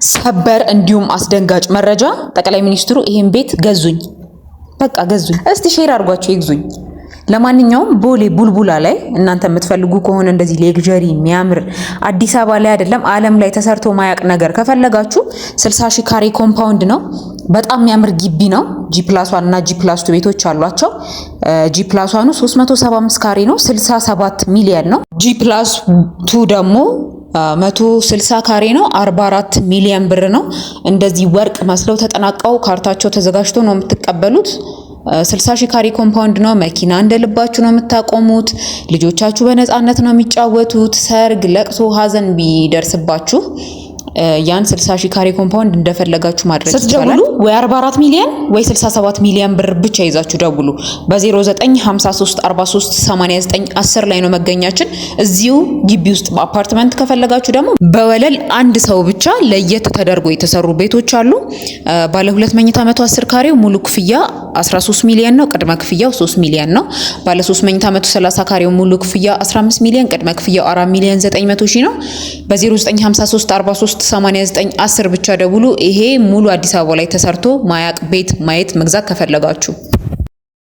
ሰበር እንዲሁም አስደንጋጭ መረጃ ጠቅላይ ሚኒስትሩ ይሄን ቤት ገዙኝ፣ በቃ ገዙኝ። እስቲ ሼር አድርጓቸው ይግዙኝ። ለማንኛውም ቦሌ ቡልቡላ ላይ እናንተ የምትፈልጉ ከሆነ እንደዚህ ሌክዠሪ የሚያምር አዲስ አበባ ላይ አይደለም ዓለም ላይ ተሰርቶ ማያቅ ነገር ከፈለጋችሁ 60 ሺህ ካሬ ኮምፓውንድ ነው። በጣም የሚያምር ግቢ ነው። G+1 እና G+2 ቤቶች አሏቸው። G+1 375 ካሬ ነው፣ 67 ሚሊዮን ነው። G+2 ደግሞ 160 ካሬ ነው፣ 44 ሚሊዮን ብር ነው። እንደዚህ ወርቅ መስለው ተጠናቀው ካርታቸው ተዘጋጅቶ ነው የምትቀበሉት። 60 ሺህ ካሬ ኮምፓውንድ ነው። መኪና እንደልባችሁ ነው የምታቆሙት። ልጆቻችሁ በነፃነት ነው የሚጫወቱት። ሰርግ፣ ለቅሶ፣ ሀዘን ቢደርስባችሁ ያን 60 ሺህ ካሬ ኮምፓውንድ እንደፈለጋችሁ ማድረግ ይችላል። ስትደውሉ ወይ 44 ሚሊዮን ወይ 67 ሚሊዮን ብር ብቻ ይዛችሁ ደውሉ። በ0953438910 ላይ ነው መገኛችን። እዚሁ ግቢ ውስጥ በአፓርትመንት ከፈለጋችሁ ደግሞ በወለል አንድ ሰው ብቻ ለየት ተደርጎ የተሰሩ ቤቶች አሉ። ባለ 2 መኝታ 110 ካሬው ሙሉ ክፍያ 13 ሚሊዮን ነው፣ ቅድመ ክፍያው 3 ሚሊዮን ነው። ባለ 3 መኝታ 130 ካሬው ሙሉ ክፍያ 15 ሚሊዮን፣ ቅድመ ክፍያው 4 ሚሊዮን 900 ሺህ ነው። በ0953438910 ብቻ ደውሉ። ይሄ ሙሉ አዲስ አበባ ላይ ተሰርቶ ማያቅ ቤት ማየት መግዛት ከፈለጋችሁ